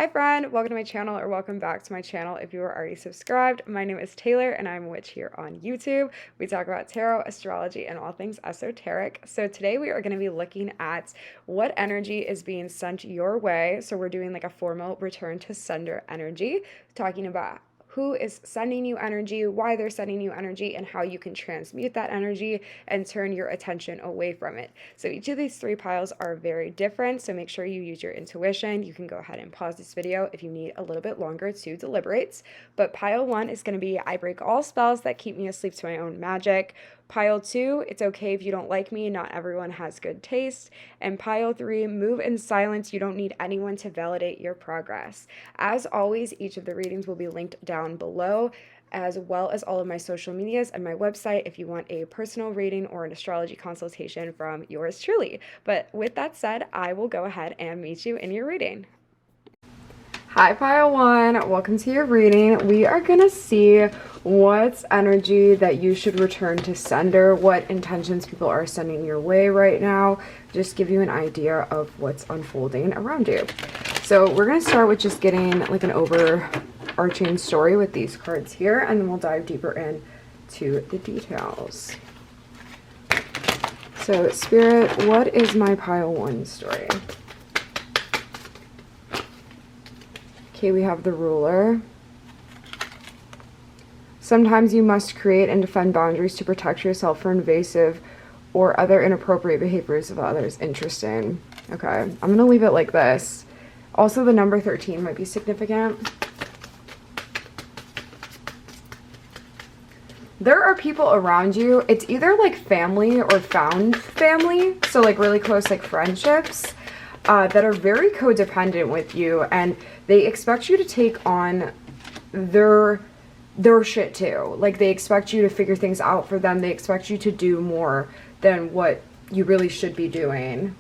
Hi friend, welcome to my channel, or welcome back to my channel if you are already subscribed. My name is Taylor and I'm a witch here on YouTube. We talk about tarot, astrology, and all things esoteric. So today we are going to be looking at what energy is being sent your way. So we're doing like a formal return to sender energy, talking about who is sending you energy, why they're sending you energy, and how you can transmute that energy and turn your attention away from it. So each of these three piles are very different, so make sure you use your intuition. You can go ahead and pause this video if you need a little bit longer to deliberate. But pile 1 is going to be I break all spells that keep me asleep to my own magic. Pile 2, it's okay if you don't like me, not everyone has good taste. And pile 3, move in silence, you don't need anyone to validate your progress. As always, each of the readings will be linked down below, as well as all of my social medias and my website if you want a personal reading or an astrology consultation from yours truly. But with that said, I will go ahead and meet you in your reading. Hi pile 1, welcome to your reading. We are gonna see what's energy that you should return to sender, what intentions people are sending your way right now, just give you an idea of what's unfolding around you. So we're gonna start with just getting like an overarching story with these cards here, and then we'll dive deeper into the details. So Spirit, what is my pile 1 story? Okay, we have the Ruler. Sometimes you must create and defend boundaries to protect yourself from invasive or other inappropriate behaviors of others. Interesting. Okay, I'm going to leave it like this. Also, the number 13 might be significant. There are people around you. It's either like family or found family. So like really close like friendships that are very codependent with you, and they expect you to take on their shit too. Like they expect you to figure things out for them. They expect you to do more than what you really should be doing.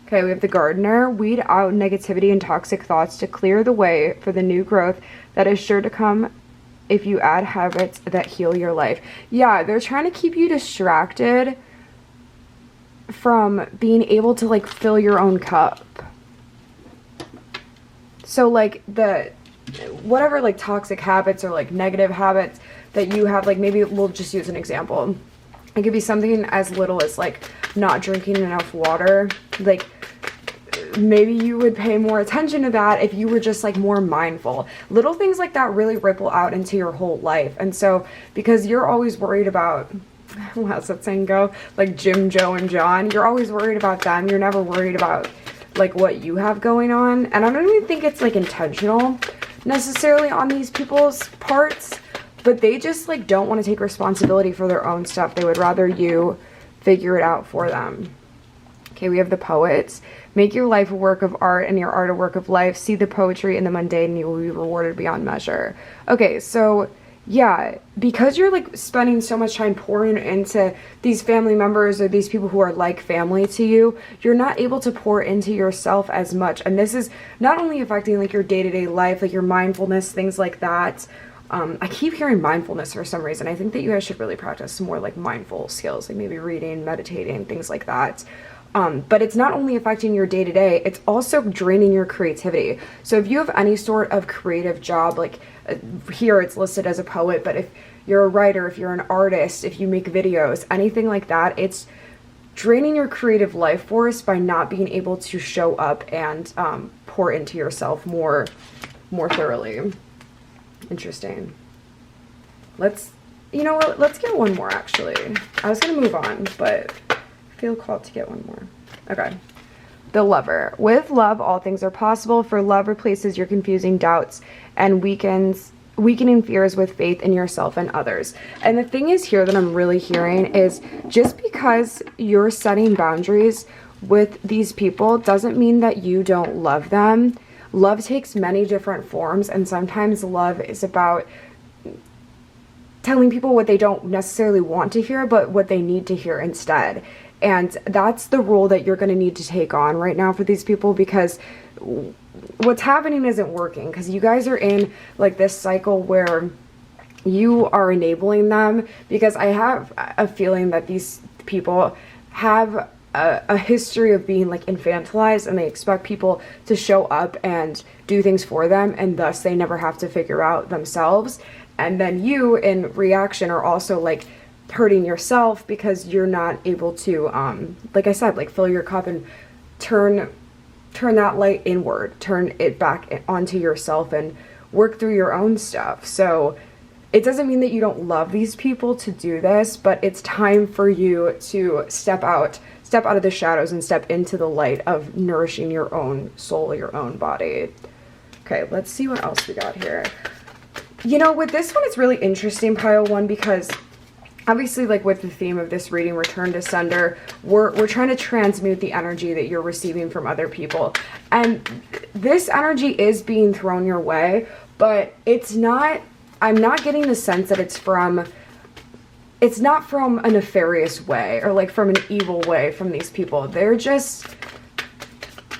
Okay, we have the Gardener. Weed out negativity and toxic thoughts to clear the way for the new growth that is sure to come if you add habits that heal your life. Yeah, they're trying to keep you distracted from being able to like fill your own cup. So like the whatever like toxic habits or like negative habits that you have, like maybe we'll just use an example. It could be something as little as like not drinking enough water. Like maybe you would pay more attention to that if you were just like more mindful. Little things like that really ripple out into your whole life. And so because you're always worried about, how's that saying go? Like Jim, Joe, and John. You're always worried about them. You're never worried about like what you have going on. And I don't even think it's like intentional necessarily on these people's parts, but they just like don't want to take responsibility for their own stuff. They would rather you figure it out for them. Okay, we have the Poets. Make your life a work of art and your art a work of life. See the poetry in the mundane and you will be rewarded beyond measure. Okay, so yeah, because you're like spending so much time pouring into these family members or these people who are like family to you, you're not able to pour into yourself as much. And this is not only affecting like your day-to-day life, like your mindfulness, things like that. I keep hearing mindfulness for some reason. I think that you guys should really practice some more like mindful skills, like maybe reading, meditating, things like that. But it's not only affecting your day-to-day, it's also draining your creativity. So if you have any sort of creative job, like here it's listed as a poet, but if you're a writer, if you're an artist, if you make videos, anything like that, it's draining your creative life force by not being able to show up and pour into yourself more thoroughly. Interesting. You know what, let's get one more actually. I was gonna move on, but feel called to get one more. Okay. The Lover. With love, all things are possible, for love replaces your confusing doubts and weakening fears with faith in yourself and others. And the thing is here that I'm really hearing is just because you're setting boundaries with these people doesn't mean that you don't love them. Love takes many different forms, and sometimes love is about telling people what they don't necessarily want to hear, but what they need to hear instead. And that's the role that you're going to need to take on right now for these people, because what's happening isn't working, because you guys are in like this cycle where you are enabling them, because I have a feeling that these people have a history of being like infantilized, and they expect people to show up and do things for them, and thus they never have to figure out themselves. And then you in reaction are also like hurting yourself because you're not able to like I said, like fill your cup and turn that light inward, turn it back onto yourself and work through your own stuff. So it doesn't mean that you don't love these people to do this, but it's time for you to step out of the shadows and step into the light of nourishing your own soul, your own body. Okay, let's see what else we got here. You know, with this one, it's really interesting, pile one, because obviously, like with the theme of this reading, return to sender, we're trying to transmute the energy that you're receiving from other people. And this energy is being thrown your way, but it's not, I'm not getting the sense that it's not from a nefarious way or like from an evil way from these people.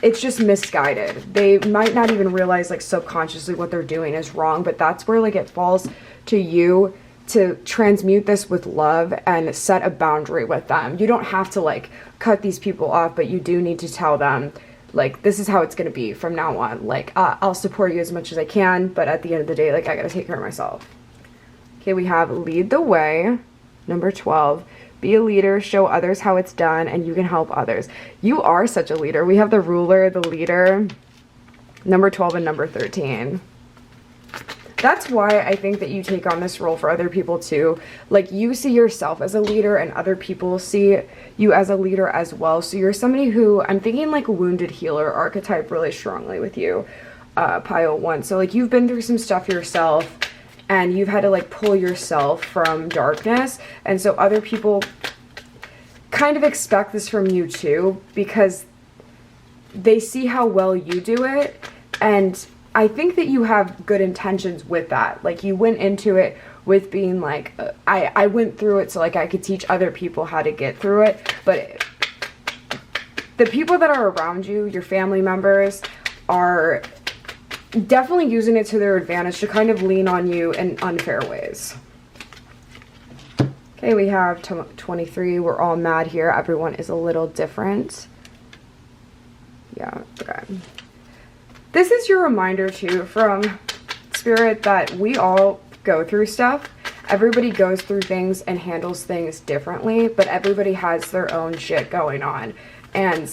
It's just misguided. They might not even realize like subconsciously what they're doing is wrong, but that's where like it falls to you to transmute this with love and set a boundary with them. You don't have to like cut these people off, but you do need to tell them like, this is how it's going to be from now on. Like, I'll support you as much as I can, but at the end of the day, like, I got to take care of myself. Okay, we have lead the way, number 12. Be a leader, show others how it's done, and you can help others. You are such a leader. We have the ruler, the leader, number 12 and number 13. That's why I think that you take on this role for other people too. Like, you see yourself as a leader and other people see you as a leader as well. So you're somebody who, I'm thinking like wounded healer archetype really strongly with you, pile one. So like you've been through some stuff yourself and you've had to like pull yourself from darkness. And so other people kind of expect this from you too, because they see how well you do it. And I think that you have good intentions with that. Like, you went into it with being like, I went through it so like I could teach other people how to get through it. But the people that are around you, your family members, are definitely using it to their advantage to kind of lean on you in unfair ways. Okay, we have 23. We're all mad here. Everyone is a little different. Yeah, okay. This is your reminder too from Spirit that we all go through stuff. Everybody goes through things and handles things differently, but everybody has their own shit going on. And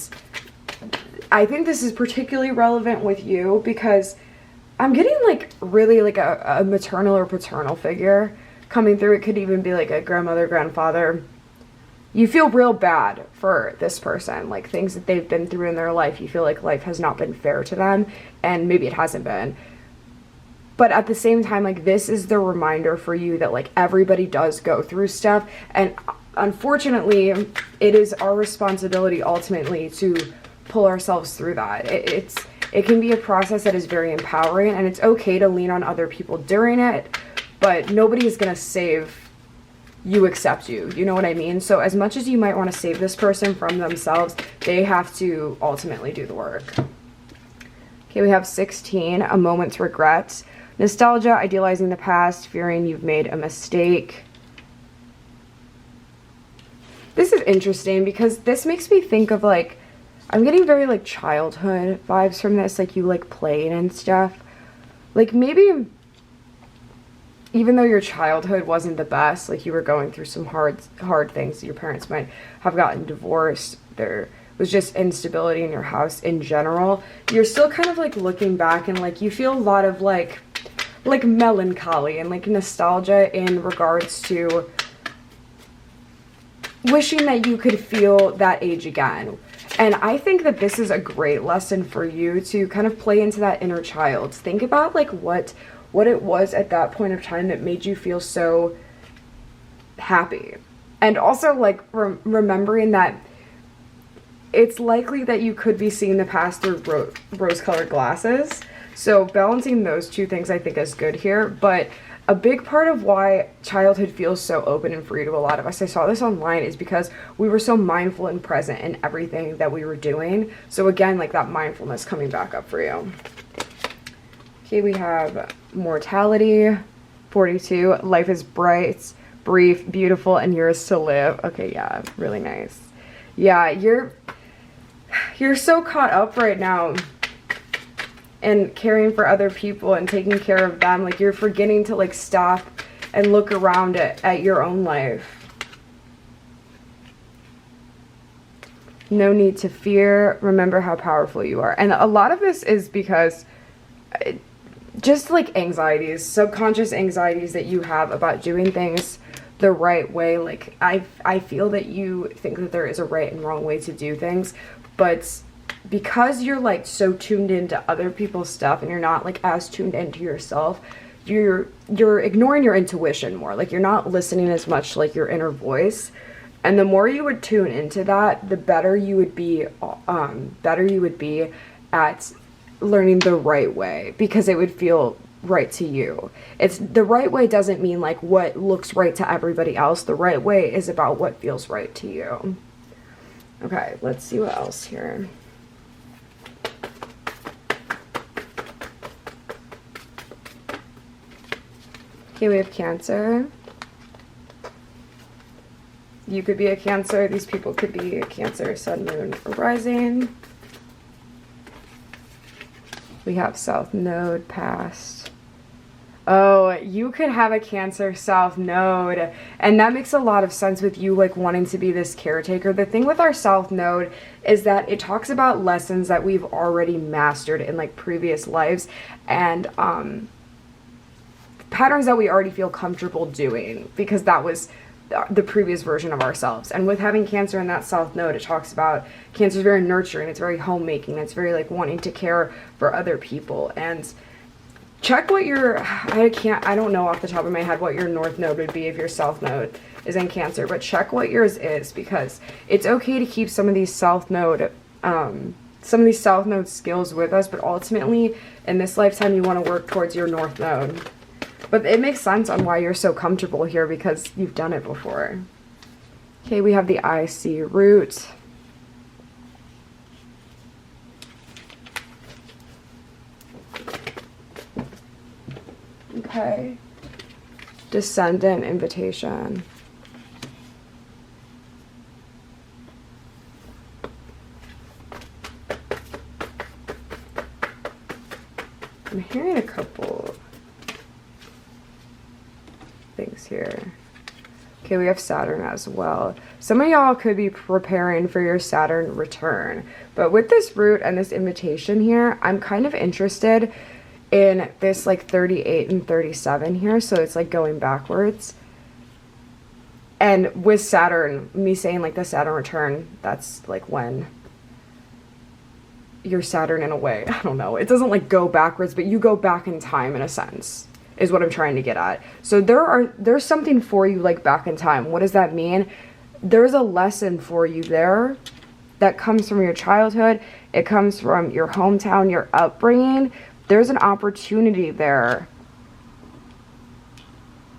I think this is particularly relevant with you because I'm getting like really like a maternal or paternal figure coming through. It could even be like a grandmother, grandfather. You feel real bad for this person, like things that they've been through in their life. You feel like life has not been fair to them, and maybe it hasn't been. But at the same time, like, this is the reminder for you that like everybody does go through stuff, and unfortunately it is our responsibility ultimately to pull ourselves through that. It can be a process that is very empowering, and it's okay to lean on other people during it, but nobody is going to save you except you. You know what I mean? So as much as you might want to save this person from themselves, they have to ultimately do the work. Okay, we have 16, a moment's regret. Nostalgia, idealizing the past, fearing you've made a mistake. This is interesting because this makes me think of like, I'm getting very like childhood vibes from this, like you like playing and stuff. Like maybe even though your childhood wasn't the best, like you were going through some hard things, your parents might have gotten divorced, there was just instability in your house in general, you're still kind of like looking back and like you feel a lot of like melancholy and like nostalgia in regards to wishing that you could feel that age again. And I think that this is a great lesson for you to kind of play into that inner child. Think about like what it was at that point of time that made you feel so happy. And also like remembering that it's likely that you could be seeing the past through rose-colored glasses. So balancing those two things I think is good here. But a big part of why childhood feels so open and free to a lot of us, I saw this online, is because we were so mindful and present in everything that we were doing. So again, like that mindfulness coming back up for you. Okay, we have mortality, 42. Life is bright, brief, beautiful, and yours to live. Okay, yeah, really nice. Yeah, you're so caught up right now in caring for other people and taking care of them. Like, you're forgetting to like stop and look around at your own life. No need to fear. Remember how powerful you are. And a lot of this is because just like anxieties, subconscious anxieties that you have about doing things the right way. Like, I feel that you think that there is a right and wrong way to do things, but because you're like so tuned into other people's stuff and you're not like as tuned into yourself, you're ignoring your intuition more. Like, you're not listening as much to like your inner voice. And the more you would tune into that, the better you would be at learning the right way, because it would feel right to you. It's the right way doesn't mean like what looks right to everybody else. The right way is about what feels right to you. Okay, let's see what else here. Okay, we have Cancer. You could be a Cancer. These people could be a Cancer, Sun, Moon, or Rising. We have South Node, Past. Oh, you could have a Cancer South Node. And that makes a lot of sense with you like wanting to be this caretaker. The thing with our South Node is that it talks about lessons that we've already mastered in like previous lives, and patterns that we already feel comfortable doing because that was the previous version of ourselves. And with having Cancer in that South Node, it talks about Cancer is very nurturing, it's very homemaking, it's very like wanting to care for other people. And check what your, I don't know off the top of my head what your North Node would be if your South Node is in Cancer, but check what yours is, because it's okay to keep some of these South Node skills with us, but ultimately in this lifetime you want to work towards your North Node. But it makes sense on why you're so comfortable here, because you've done it before. Okay, we have the IC root. Okay. Descendant, invitation. I'm hearing a couple things here. Okay, we have Saturn as well. Some of y'all could be preparing for your Saturn return. But with this root and this invitation here, I'm kind of interested in this like 38 and 37 here. So it's like going backwards. And with Saturn, me saying like the Saturn return, that's like when your Saturn in a way, I don't know, it doesn't like go backwards, but you go back in time in a sense, is what I'm trying to get at. So there's something for you like back in time. What does that mean? There's a lesson for you there that comes from your childhood. It comes from your hometown, your upbringing. There's an opportunity there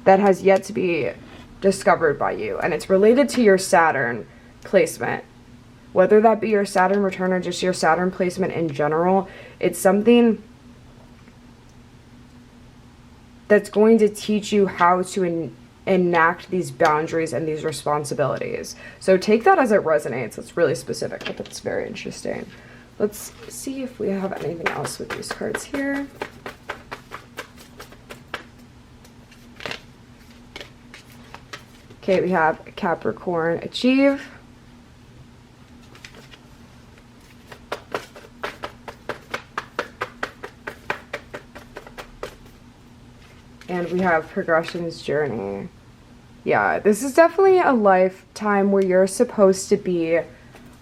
that has yet to be discovered by you, and it's related to your Saturn placement. Whether that be your Saturn return or just your Saturn placement in general, it's something that's going to teach you how to enact these boundaries and these responsibilities. So take that as it resonates. It's really specific, but that's very interesting. Let's see if we have anything else with these cards here. Okay, we have Capricorn, achieve. And we have Progression's Journey. Yeah, this is definitely a lifetime where you're supposed to be, I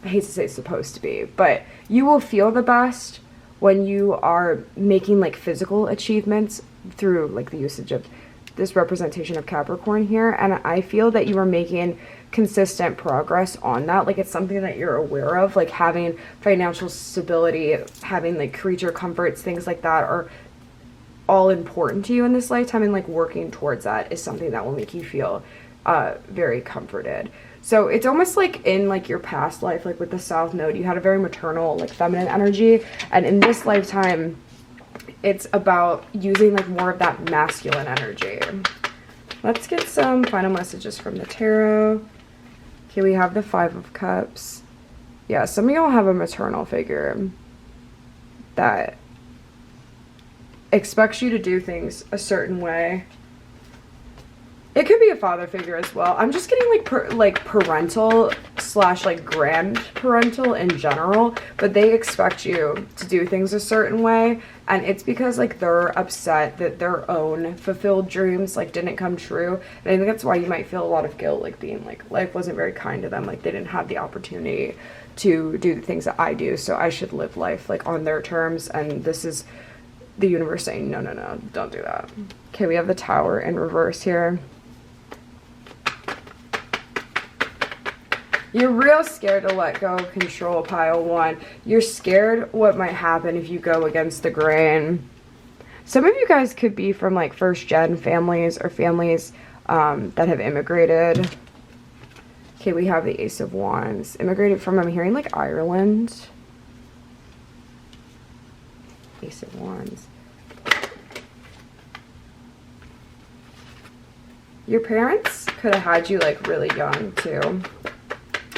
hate to say supposed to be, but you will feel the best when you are making like physical achievements through like the usage of this representation of Capricorn here. And I feel that you are making consistent progress on that. Like, it's something that you're aware of, like having financial stability, having like creature comforts, things like that are all important to you in this lifetime, and like working towards that is something that will make you feel very comforted. So it's almost like in like your past life, like with the South Node, you had a very maternal, like feminine energy, and in this lifetime it's about using like more of that masculine energy. Let's get some final messages from the tarot. Okay, we have the Five of Cups. Yeah, some of y'all have a maternal figure that expects you to do things a certain way. It could be a father figure as well. I'm just getting like parental slash like grandparental in general, but they expect you to do things a certain way, and it's because like they're upset that their own fulfilled dreams like didn't come true. And I think that's why you might feel a lot of guilt, like being like life wasn't very kind to them, like they didn't have the opportunity to do the things that I do, so I should live life like on their terms. And this is the universe saying no, no, no, don't do that. Okay, we have the Tower in reverse here. You're real scared to let go of control, pile one. You're scared what might happen if you go against the grain. Some of you guys could be from like first gen families or families that have immigrated. Okay, we have the Ace of Wands. Immigrated from, I'm hearing like Ireland. Ace of Wands. Your parents could have had you like really young too,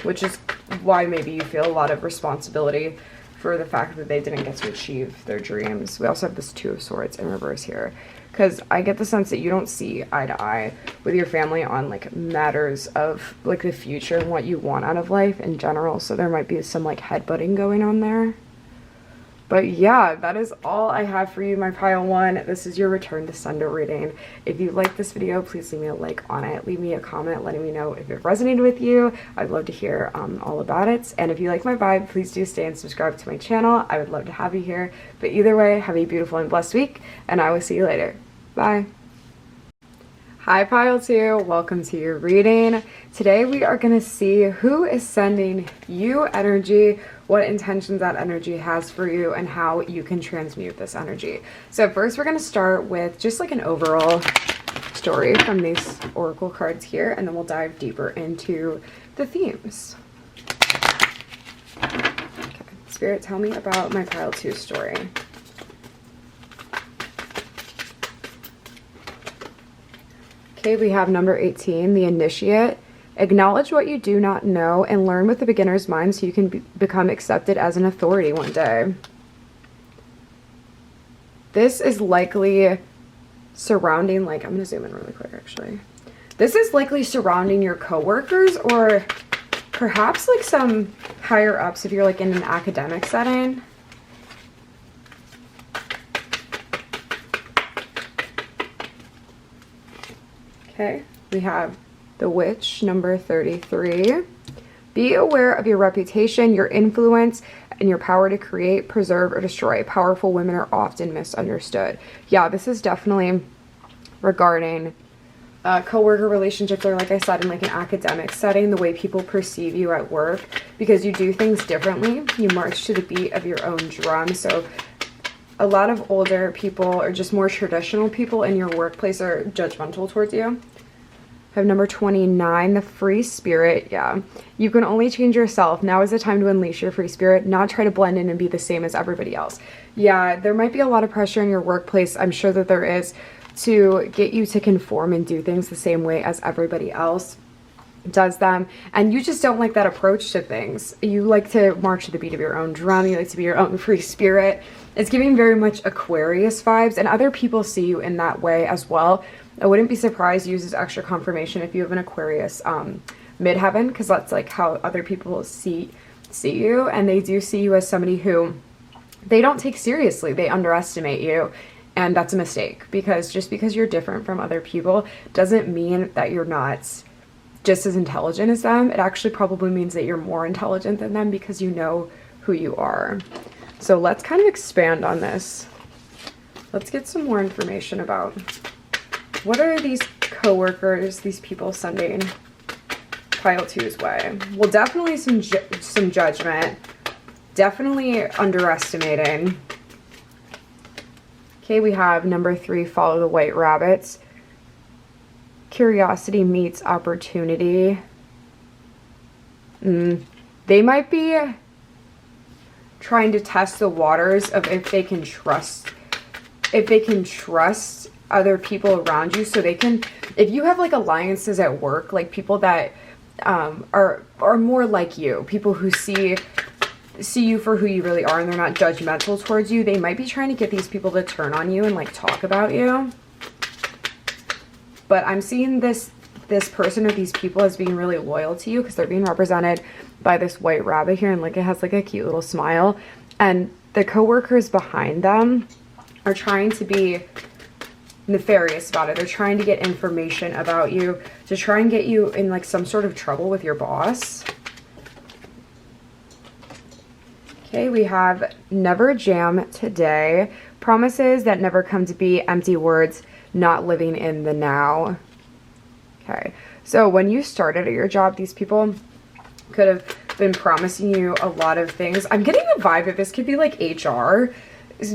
which is why maybe you feel a lot of responsibility for the fact that they didn't get to achieve their dreams. We also have this Two of Swords in reverse here, because I get the sense that you don't see eye to eye with your family on like matters of like the future and what you want out of life in general. So there might be some like headbutting going on there. But yeah, that is all I have for you, my pile one. This is your return to sender reading. If you like this video, please leave me a like on it. Leave me a comment letting me know if it resonated with you. I'd love to hear all about it. And if you like my vibe, please do stay and subscribe to my channel. I would love to have you here. But either way, have a beautiful and blessed week, and I will see you later. Bye. Hi pile 2, welcome to your reading. Today we are going to see who is sending you energy, what intentions that energy has for you, and how you can transmute this energy. So first we're going to start with just like an overall story from these oracle cards here, and then we'll dive deeper into the themes. Okay, Spirit, tell me about my pile 2 story. Okay, we have number 18, the Initiate. Acknowledge what you do not know and learn with the beginner's mind so you can become accepted as an authority one day. This is likely surrounding, like, I'm going to zoom in really quick actually. This is likely surrounding your coworkers or perhaps like some higher ups if you're like in an academic setting. Okay, we have the Witch, number 33. Be aware of your reputation, your influence, and your power to create, preserve, or destroy. Powerful women are often misunderstood. Yeah, this is definitely regarding co-worker relationships, or like I said, in like an academic setting, the way people perceive you at work, because you do things differently. You march to the beat of your own drum. So a lot of older people or just more traditional people in your workplace are judgmental towards you. I have number 29, the Free Spirit. Yeah, you can only change yourself. Now is the time to unleash your free spirit, not try to blend in and be the same as everybody else. Yeah, there might be a lot of pressure in your workplace. I'm sure that there is, to get you to conform and do things the same way as everybody else does them, and you just don't like that approach to things. You like to march to the beat of your own drum. You like to be your own free spirit. It's giving very much Aquarius vibes, and other people see you in that way as well. I wouldn't be surprised, uses extra confirmation if you have an Aquarius midheaven, because that's like how other people see you, and they do see you as somebody who they don't take seriously. They underestimate you, and that's a mistake, because just because you're different from other people doesn't mean that you're not just as intelligent as them. It actually probably means that you're more intelligent than them because you know who you are. So let's kind of expand on this. Let's get some more information about what are these coworkers, these people sending pile 2's way. Well, definitely some judgment, definitely underestimating. Okay, we have number 3, follow the white rabbits. Curiosity meets opportunity. They might be trying to test the waters of if they can trust other people around you, so they can, if you have like alliances at work, like people that are more like you. People who see you for who you really are, and they're not judgmental towards you. They might be trying to get these people to turn on you and like talk about you. But I'm seeing this person or these people as being really loyal to you, because they're being represented by this white rabbit here, and like it has like a cute little smile. And the coworkers behind them are trying to be nefarious about it. They're trying to get information about you to try and get you in like some sort of trouble with your boss. Okay, we have never jam today. Promises that never come to be, empty words, not living in the now. Okay, so when you started at your job, these people could have been promising you a lot of things. I'm getting the vibe that this could be like HR.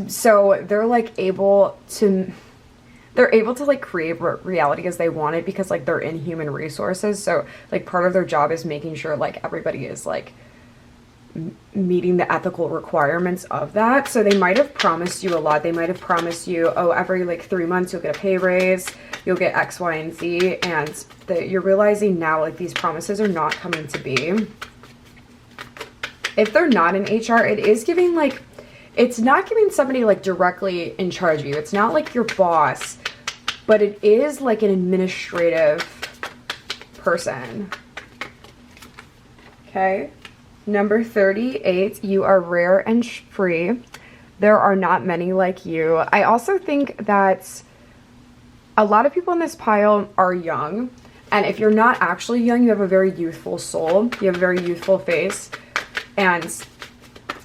So they're like able to like create reality as they want it, because like they're in human resources. So like part of their job is making sure like everybody is like meeting the ethical requirements of that. So they might have promised you a lot. They might have promised you, oh, every like 3 months you'll get a pay raise, you'll get X, Y, and Z, and that you're realizing now like these promises are not coming to be. If they're not in HR, it is giving like, it's not giving somebody like directly in charge of you. It's not like your boss, but it is like an administrative person. Okay. Number 38, you are rare and free. There are not many like you. I also think that a lot of people in this pile are young. And if you're not actually young, you have a very youthful soul. You have a very youthful face. And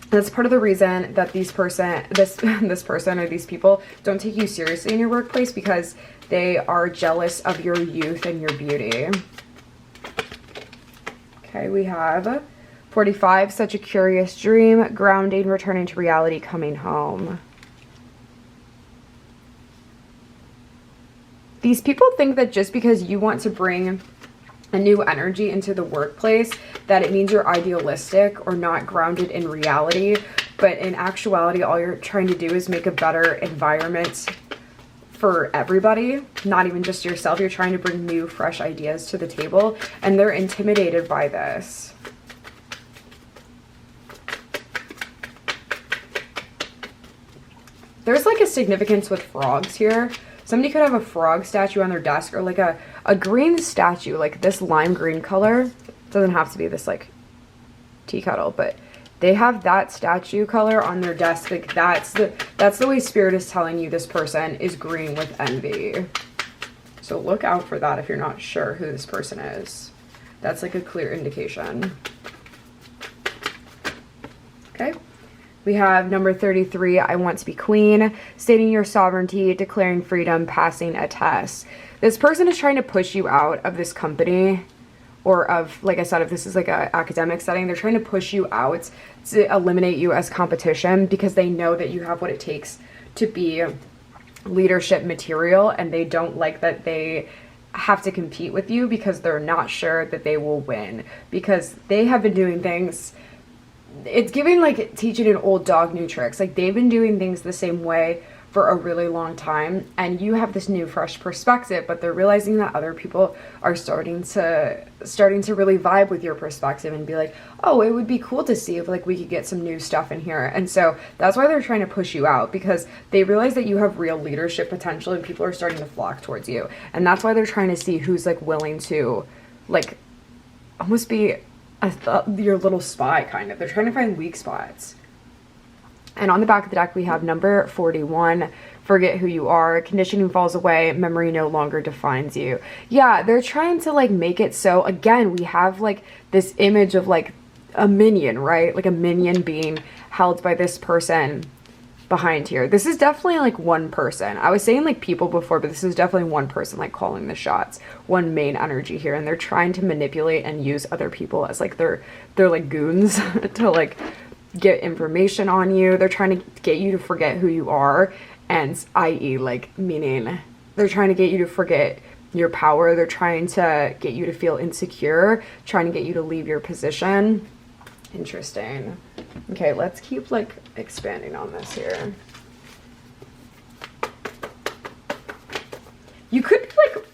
that's part of the reason that this person or these people don't take you seriously in your workplace, because they are jealous of your youth and your beauty. Okay, we have 45, such a curious dream, grounding, returning to reality, coming home. These people think that just because you want to bring a new energy into the workplace, that it means you're idealistic or not grounded in reality. But in actuality, all you're trying to do is make a better environment for everybody, not even just yourself. You're trying to bring new, fresh ideas to the table, and they're intimidated by this. There's like a significance with frogs here. Somebody could have a frog statue on their desk, or like a green statue, like this lime green color. It doesn't have to be this like tea kettle, but they have that statue color on their desk. Like that's the way spirit is telling you this person is green with envy. So look out for that if you're not sure who this person is. That's like a clear indication. Okay. We have number 33, I want to be queen, stating your sovereignty, declaring freedom, passing a test. This person is trying to push you out of this company, or of, like I said, if this is like an academic setting, they're trying to push you out to eliminate you as competition, because they know that you have what it takes to be leadership material, and they don't like that they have to compete with you, because they're not sure that they will win, because they have been doing things. It's giving like teaching an old dog new tricks. Like they've been doing things the same way for a really long time, and you have this new fresh perspective, but they're realizing that other people are starting to really vibe with your perspective and be like, oh, it would be cool to see if like we could get some new stuff in here. And so that's why they're trying to push you out, because they realize that you have real leadership potential and people are starting to flock towards you. And that's why they're trying to see who's like willing to like almost be your little spy, kind of. They're trying to find weak spots. And on the back of the deck, we have number 41, forget who you are, conditioning falls away, memory no longer defines you. Yeah, they're trying to like make it so, again, we have like this image of like a minion, right? Like a minion being held by this person behind here. This is definitely like one person. I was saying like people before, but this is definitely one person like calling the shots, one main energy here, and they're trying to manipulate and use other people as like they're like goons to like get information on you. They're trying to get you to forget who you are, and i.e. like meaning they're trying to get you to forget your power. They're trying to get you to feel insecure, trying to get you to leave your position. Interesting. Okay, let's keep like expanding on this here. You could be like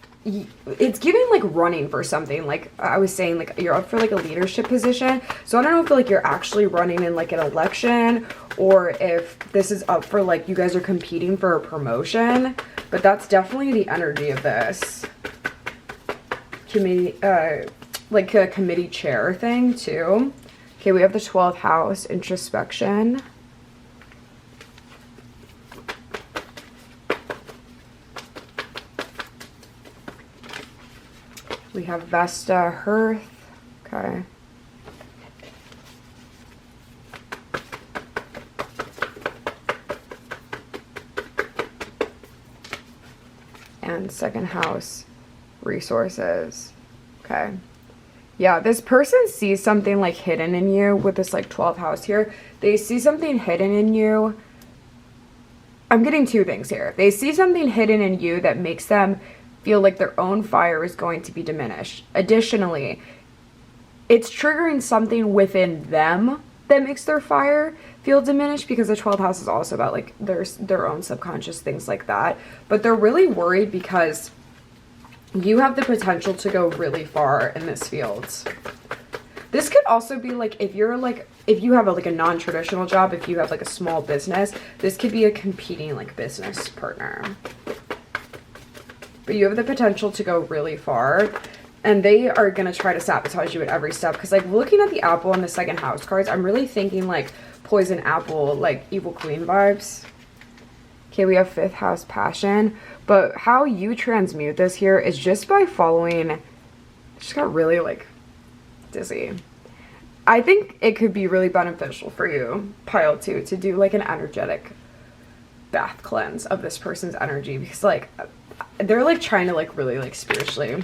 it's giving like running for something. Like I was saying, like you're up for like a leadership position. So I don't know if like you're actually running in like an election, or if this is up for like you guys are competing for a promotion, but that's definitely the energy of this committee, like a committee chair thing too. Okay, we have the 12th house, introspection. We have Vesta, Hearth. Okay. And second house, resources. Okay. Yeah, this person sees something like hidden in you with this like 12th house here. They see something hidden in you. I'm getting two things here. They see something hidden in you that makes them feel like their own fire is going to be diminished. Additionally, it's triggering something within them that makes their fire feel diminished, because the 12th house is also about like their own subconscious things like that. But they're really worried because you have the potential to go really far in this field. This could also be like if you have like a non-traditional job, if you have like a small business, this could be a competing like business partner. But you have the potential to go really far, and they are going to try to sabotage you at every step. Because like looking at the apple and the second house cards, I'm really thinking like poison apple, like evil queen vibes. Okay, we have 5th house, passion. But how you transmute this here is just by following. I just got really like dizzy. I think it could be really beneficial for you, pile 2, to do like an energetic bath cleanse of this person's energy, because like they're like trying to like really like spiritually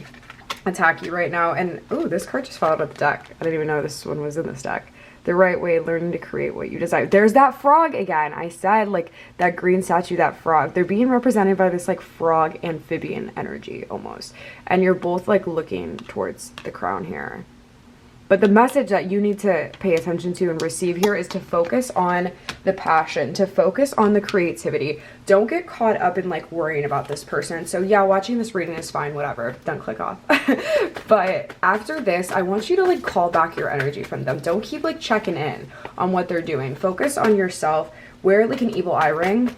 attack you right now. And oh, this card just fell out of the deck. I didn't even know this one was in this deck. The right way, learning to create what you desire. There's that frog again. I said like that green statue, that frog. They're being represented by this like frog amphibian energy almost. And you're both like looking towards the crown here. But the message that you need to pay attention to and receive here is to focus on the passion, to focus on the creativity. Don't get caught up in like worrying about this person. So yeah, watching this reading is fine, whatever. Don't click off. But after this, I want you to like call back your energy from them. Don't keep like checking in on what they're doing. Focus on yourself. Wear like an evil eye ring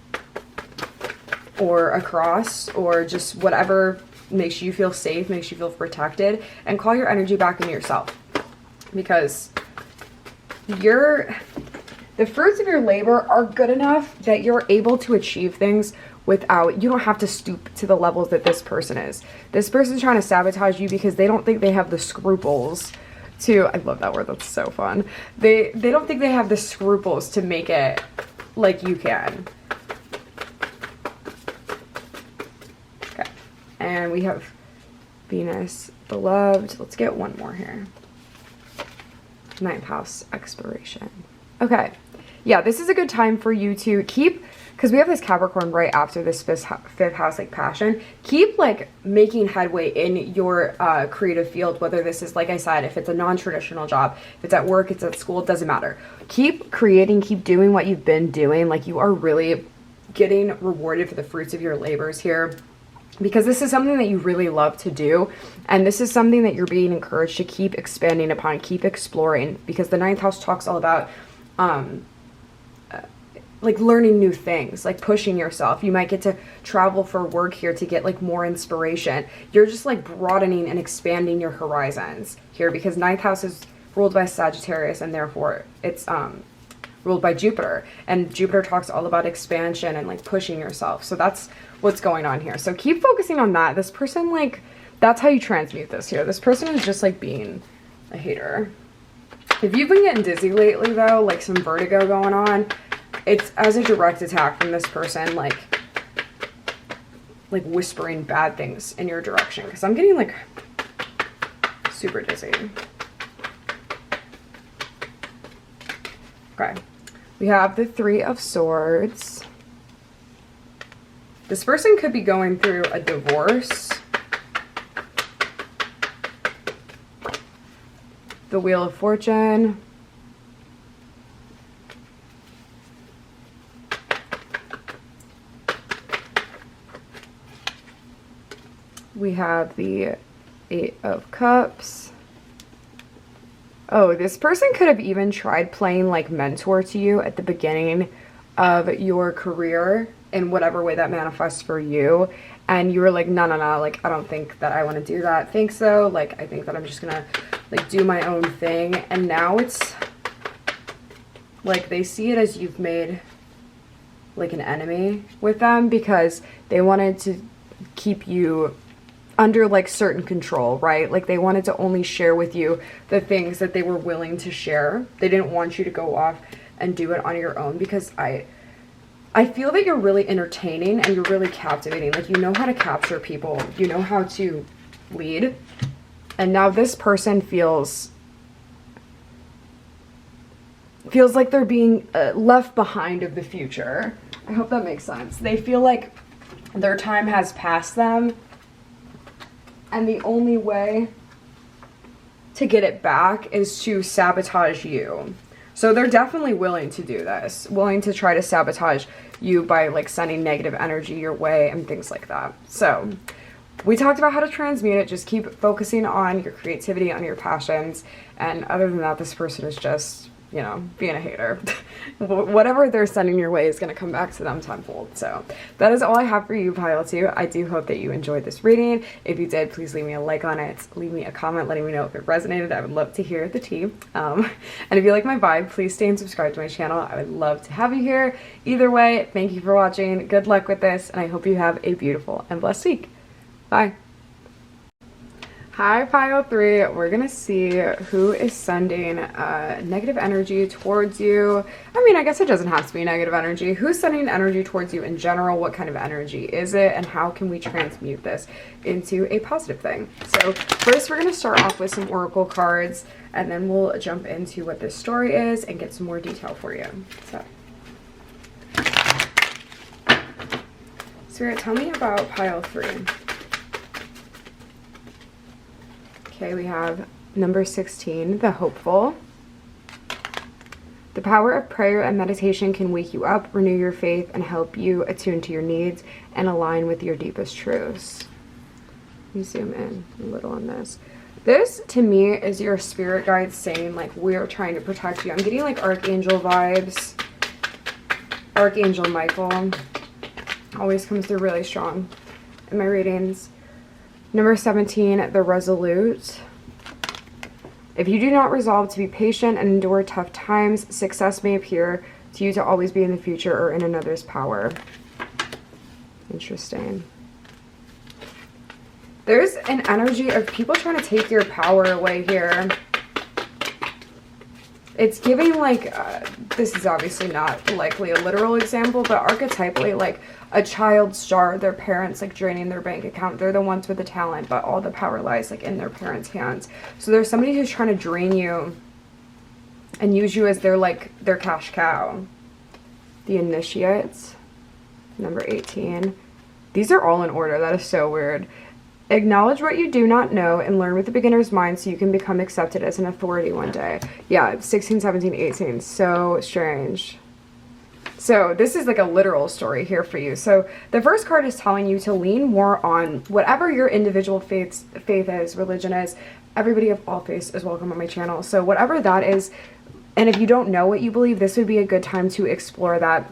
or a cross or just whatever makes you feel safe, makes you feel protected, and call your energy back into yourself. Because the fruits of your labor are good enough that you're able to achieve things without, you don't have to stoop to the levels that this person is. This person's trying to sabotage you because they don't think they have the scruples to, I love that word, that's so fun. They don't think they have the scruples to make it like you can. Okay, and we have Venus, beloved. Let's get one more here. 9th house, exploration. Okay, yeah, this is a good time for you to keep, because we have this Capricorn right after this 5th house, like passion. Keep like making headway in your creative field, whether this is, like I said, if it's a non-traditional job, if it's at work, it's at school, it doesn't matter. Keep creating, keep doing what you've been doing. Like you are really getting rewarded for the fruits of your labors here, because this is something that you really love to do, and this is something that you're being encouraged to keep expanding upon, keep exploring, because the 9th house talks all about like learning new things, like pushing yourself. You might get to travel for work here to get like more inspiration. You're just like broadening and expanding your horizons here, because 9th house is ruled by Sagittarius, and therefore it's ruled by Jupiter, and Jupiter talks all about expansion and like pushing yourself. So that's what's going on here. So keep focusing on that. This person, like, that's how you transmute this here. This person is just like being a hater. If you've been getting dizzy lately though, like some vertigo going on, it's as a direct attack from this person, like whispering bad things in your direction, because I'm getting like super dizzy. Okay, we have the 3 of Swords. This person could be going through a divorce. The Wheel of Fortune. We have the Eight of Cups. Oh, this person could have even tried playing like mentor to you at the beginning of your career in whatever way that manifests for you. And you were like, no, like, I don't think that I want to do that. Think so. Like, I think that I'm just going to like do my own thing. And now it's like they see it as you've made like an enemy with them because they wanted to keep you under like certain control, right? Like they wanted to only share with you the things that they were willing to share. They didn't want you to go off and do it on your own because I feel that you're really entertaining and you're really captivating. Like you know how to capture people, you know how to lead. And now this person feels like they're being left behind of the future. I hope that makes sense. They feel like their time has passed them. And the only way to get it back is to sabotage you. So they're definitely willing to do this, willing to try to sabotage you by like sending negative energy your way and things like that. So we talked about how to transmute it. Just keep focusing on your creativity, on your passions. And other than that, this person is just, you know, being a hater. Whatever they're sending your way is going to come back to them tenfold. So that is all I have for you, Pile 2. I do hope that you enjoyed this reading. If you did, please leave me a like on it. Leave me a comment letting me know if it resonated. I would love to hear the tea. And if you like my vibe, please stay and subscribe to my channel. I would love to have you here. Either way, thank you for watching. Good luck with this, and I hope you have a beautiful and blessed week. Bye. Hi, Pile 3. We're gonna see who is sending negative energy towards you. I mean, I guess it doesn't have to be negative energy. Who's sending energy towards you in general? What kind of energy is it? And how can we transmute this into a positive thing? So first, we're gonna start off with some oracle cards, and then we'll jump into what this story is and get some more detail for you. So, Spirit, tell me about Pile 3. Okay, we have number 16, the hopeful. The power of prayer and meditation can wake you up, renew your faith, and help you attune to your needs and align with your deepest truths. Let me zoom in a little on this. This, to me, is your spirit guide saying, like, we're trying to protect you. I'm getting, like, Archangel vibes. Archangel Michael always comes through really strong in my readings. Number 17, the resolute. If you do not resolve to be patient and endure tough times, success may appear to you to always be in the future or in another's power. Interesting. There's an energy of people trying to take your power away here. It's giving like, this is obviously not likely a literal example, but archetypally like a child star, their parents like draining their bank account. They're the ones with the talent, but all the power lies like in their parents' hands. So there's somebody who's trying to drain you and use you as their like their cash cow. The initiates, number 18. These are all in order. That is so weird. Acknowledge what you do not know and learn with the beginner's mind so you can become accepted as an authority one day. Yeah, 16, 17, 18. So strange. So this is like a literal story here for you. So the first card is telling you to lean more on whatever your individual faith is, religion is. Everybody of all faiths is welcome on my channel. So whatever that is, and if you don't know what you believe, this would be a good time to explore that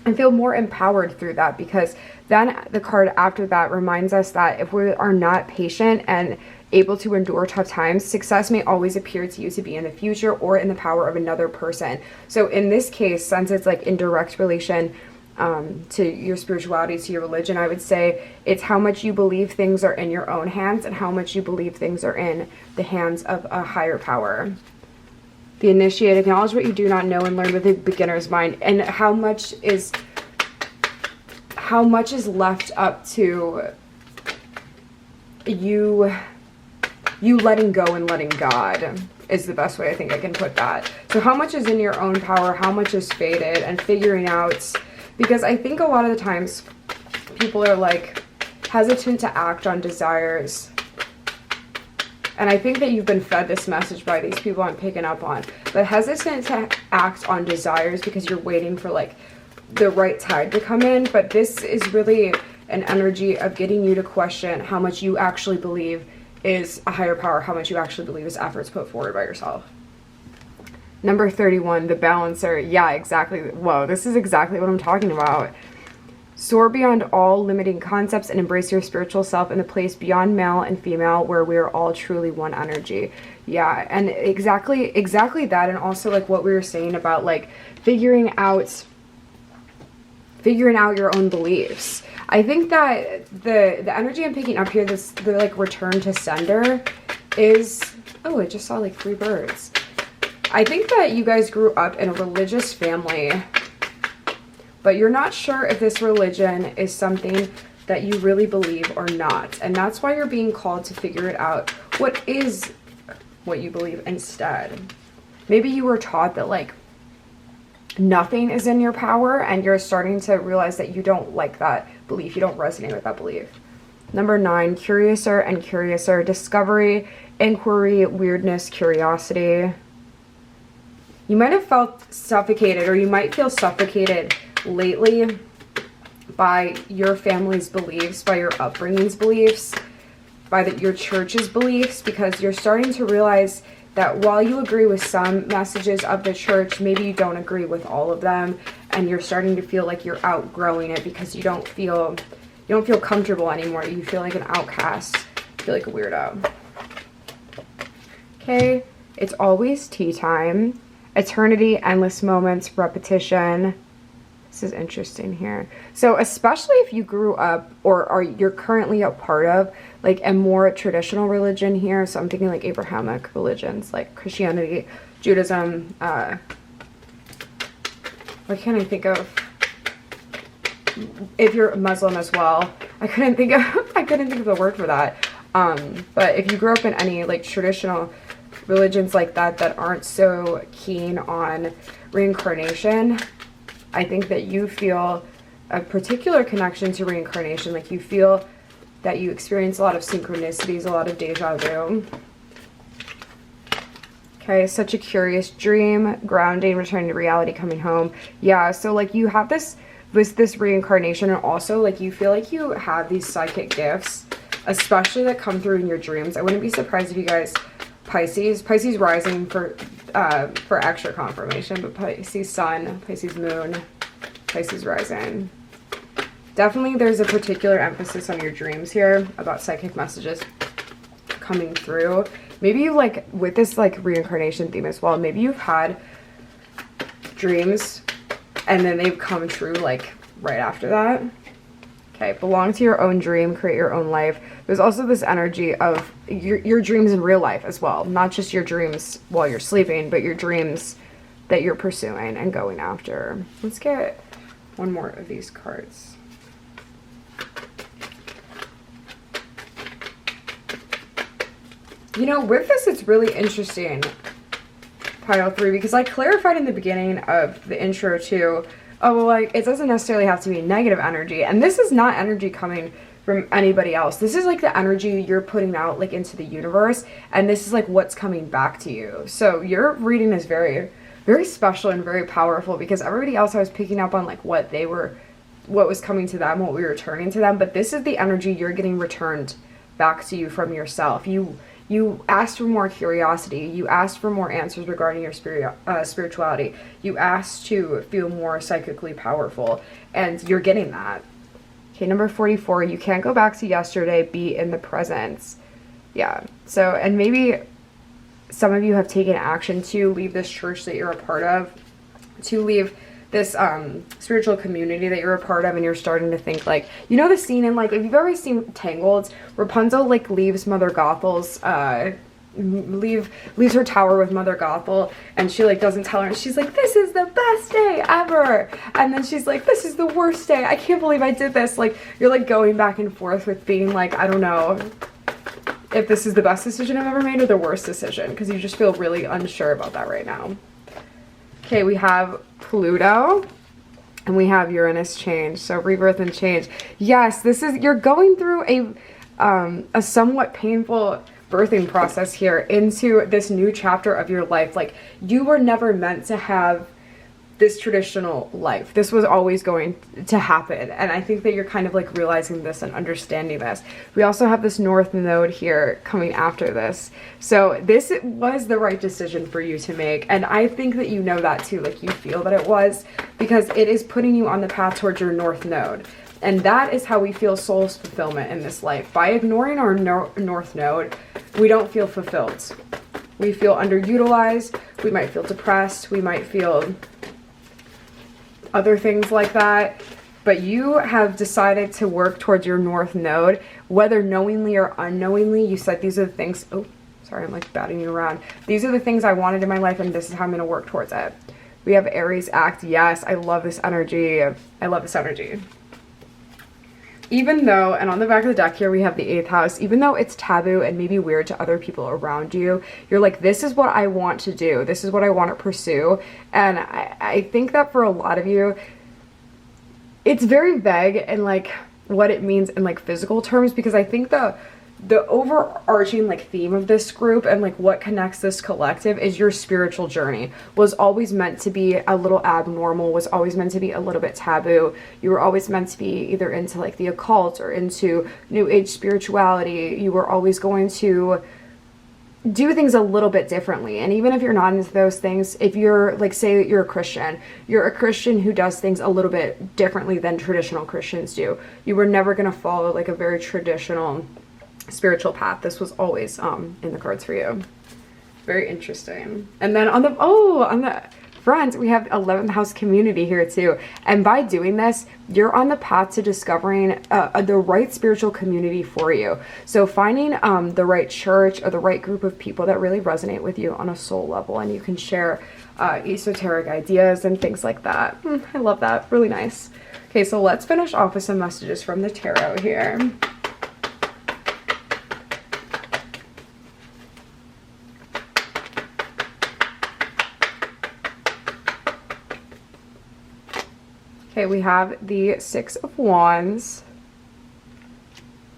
and feel more empowered through that, because then the card after that reminds us that if we are not patient and able to endure tough times, success may always appear to you to be in the future or in the power of another person. So in this case, since it's like in direct relation to your spirituality, to your religion, I would say it's how much you believe things are in your own hands and how much you believe things are in the hands of a higher power. The initiate, acknowledge what you do not know and learn with a beginner's mind. And how much is left up to you letting go and letting God is the best way I think I can put that. So how much is in your own power, how much is fated, and figuring out, because I think a lot of the times people are like hesitant to act on desires. And I think that you've been fed this message by these people I'm picking up on, but hesitant to act on desires because you're waiting for like the right tide to come in. But this is really an energy of getting you to question how much you actually believe is a higher power, how much you actually believe is efforts put forward by yourself. Number 31, the balancer. Yeah, exactly. Whoa, this is exactly what I'm talking about. Soar beyond all limiting concepts and embrace your spiritual self in the place beyond male and female where we are all truly one energy. Yeah, and exactly that. And also like what we were saying about like figuring out your own beliefs. I think that the energy I'm picking up here, the like return to sender is, oh, I just saw like 3 birds. I think that you guys grew up in a religious family, but you're not sure if this religion is something that you really believe or not. And that's why you're being called to figure it out. What is what you believe instead? Maybe you were taught that like nothing is in your power, and you're starting to realize that you don't like that belief. You don't resonate with that belief. Number 9, curiouser and curiouser. Discovery, inquiry, weirdness, curiosity. You might have felt suffocated, or you might feel suffocated lately by your family's beliefs, by your upbringing's beliefs, by your church's beliefs, because you're starting to realize that while you agree with some messages of the church, maybe you don't agree with all of them, and you're starting to feel like you're outgrowing it because you don't feel comfortable anymore. You feel like an outcast. You feel like a weirdo. Okay, it's always tea time. Eternity, endless moments, repetition. This is interesting here. So especially if you grew up or you're currently a part of like a more traditional religion here. So I'm thinking like Abrahamic religions like Christianity, Judaism. What can I think of? If you're Muslim as well. I couldn't think of the word for that. But if you grew up in any like traditional religions like that aren't so keen on reincarnation, I think that you feel a particular connection to reincarnation. Like you feel that you experience a lot of synchronicities, a lot of deja vu. Okay, such a curious dream, grounding, returning to reality, coming home. Yeah, so like you have this reincarnation, and also like you feel like you have these psychic gifts, especially that come through in your dreams. I wouldn't be surprised if you guys Pisces rising for extra confirmation, but Pisces sun, Pisces moon, Pisces rising. Definitely there's a particular emphasis on your dreams here about psychic messages coming through. Maybe you like with this like reincarnation theme as well, maybe you've had dreams and then they've come true like right after that. Okay, belong to your own dream, create your own life. There's also this energy of your dreams in real life as well. Not just your dreams while you're sleeping, but your dreams that you're pursuing and going after. Let's get one more of these cards. You know, with this, it's really interesting, pile 3, because I clarified in the beginning of the intro too, oh, well, like, it doesn't necessarily have to be negative energy. And this is not energy coming from anybody else. This is like the energy you're putting out like into the universe. And this is like what's coming back to you. So your reading is very, very special and very powerful, because everybody else I was picking up on like what was coming to them, what we were returning to them. But this is the energy you're getting returned back to you from yourself. You asked for more curiosity. You asked for more answers regarding your spirituality. You asked to feel more psychically powerful, and you're getting that. Okay, number 44, you can't go back to yesterday, be in the present. Yeah, so, and maybe some of you have taken action to leave this church that you're a part of, to leave this spiritual community that you're a part of, and you're starting to think like, you know the scene in like, if you've ever seen Tangled, Rapunzel like leaves Mother Gothel's leaves her tower with Mother Gothel, and she like doesn't tell her, and she's like, this is the best day ever, and then she's like, this is the worst day, I can't believe I did this. Like you're like going back and forth with being like, I don't know if this is the best decision I've ever made or the worst decision, because you just feel really unsure about that right now. Okay, we have Pluto and we have Uranus change. So rebirth and change. Yes, this is, you're going through a somewhat painful birthing process here into this new chapter of your life. Like you were never meant to have this traditional life. This was always going to happen. And I think that you're kind of like realizing this and understanding this. We also have this North Node here coming after this. So this was the right decision for you to make. And I think that you know that too. Like you feel that it was, because it is putting you on the path towards your North Node. And that is how we feel soul's fulfillment in this life. By ignoring our North Node, we don't feel fulfilled. We feel underutilized. We might feel depressed. We might feel other things like that. But you have decided to work towards your North Node, whether knowingly or unknowingly. You said these are the things, oh, sorry, I'm like batting you around. These are the things I wanted in my life, and this is how I'm going to work towards it. We have Aries act. Yes, I love this energy. I love this energy. Even though, and on the back of the deck here, we have the 8th house, even though it's taboo and maybe weird to other people around you, you're like, this is what I want to do. This is what I want to pursue. And I think that for a lot of you, it's very vague and like what it means in like physical terms, because I think the overarching like theme of this group and like what connects this collective is your spiritual journey was always meant to be a little abnormal, was always meant to be a little bit taboo. You were always meant to be either into like the occult or into new age spirituality. You were always going to do things a little bit differently. And even if you're not into those things, if you're like, say that you're a Christian who does things a little bit differently than traditional Christians do. You were never going to follow like a very traditional spiritual path. This was always in the cards for you. Very interesting. And then on the front, we have 11th house community here too. And by doing this, you're on the path to discovering the right spiritual community for you. So finding the right church or the right group of people that really resonate with you on a soul level, and you can share esoteric ideas and things like that. I love that. Really nice. Okay, so let's finish off with some messages from the tarot here. Okay, we have the 6 of Wands.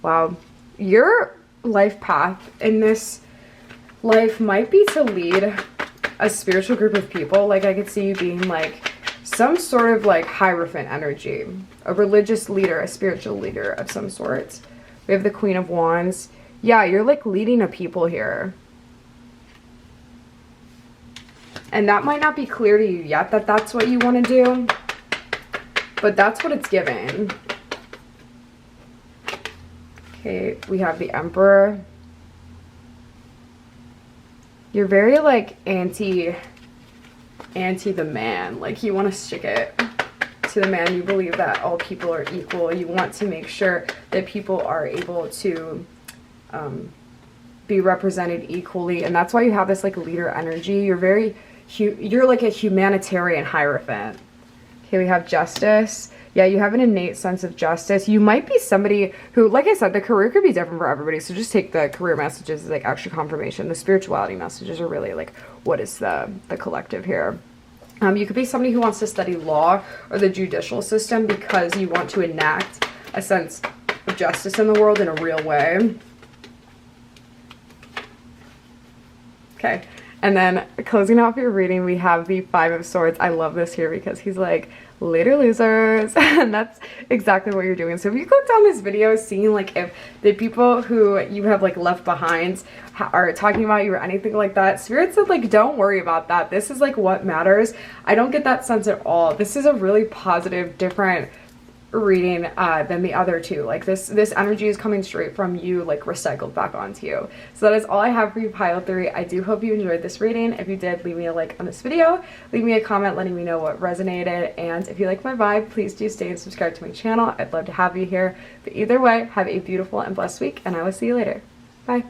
Wow. Your life path in this life might be to lead a spiritual group of people. Like I could see you being like some sort of like Hierophant energy, a religious leader, a spiritual leader of some sort. We have the Queen of Wands. Yeah, you're like leading a people here. And that might not be clear to you yet that that's what you want to do. But that's what it's giving. Okay, we have the Emperor. You're very like anti the man. Like you want to stick it to the man. You believe that all people are equal. You want to make sure that people are able to be represented equally. And that's why you have this like leader energy. You're like a humanitarian Hierophant. Okay, we have Justice. Yeah, you have an innate sense of justice. You might be somebody who, like I said, the career could be different for everybody. So just take the career messages as like extra confirmation. The spirituality messages are really like, what is the collective here? You could be somebody who wants to study law or the judicial system because you want to enact a sense of justice in the world in a real way. Okay. And then closing off your reading, we have the 5 of Swords. I love this here because he's like, later losers. And that's exactly what you're doing. So if you click on this video, seeing like if the people who you have like left behind are talking about you or anything like that, Spirit said like, don't worry about that. This is like what matters. I don't get that sense at all. This is a really positive, different reading than the other two. Like this energy is coming straight from you, like recycled back onto you. So that is all I have for you, pile 3. I do hope you enjoyed this reading. If you did, leave me a like on this video, leave me a comment letting me know what resonated, and if you like my vibe, please do stay and subscribe to my channel. I'd love to have you here. But either way, have a beautiful and blessed week, and I will see you later. Bye.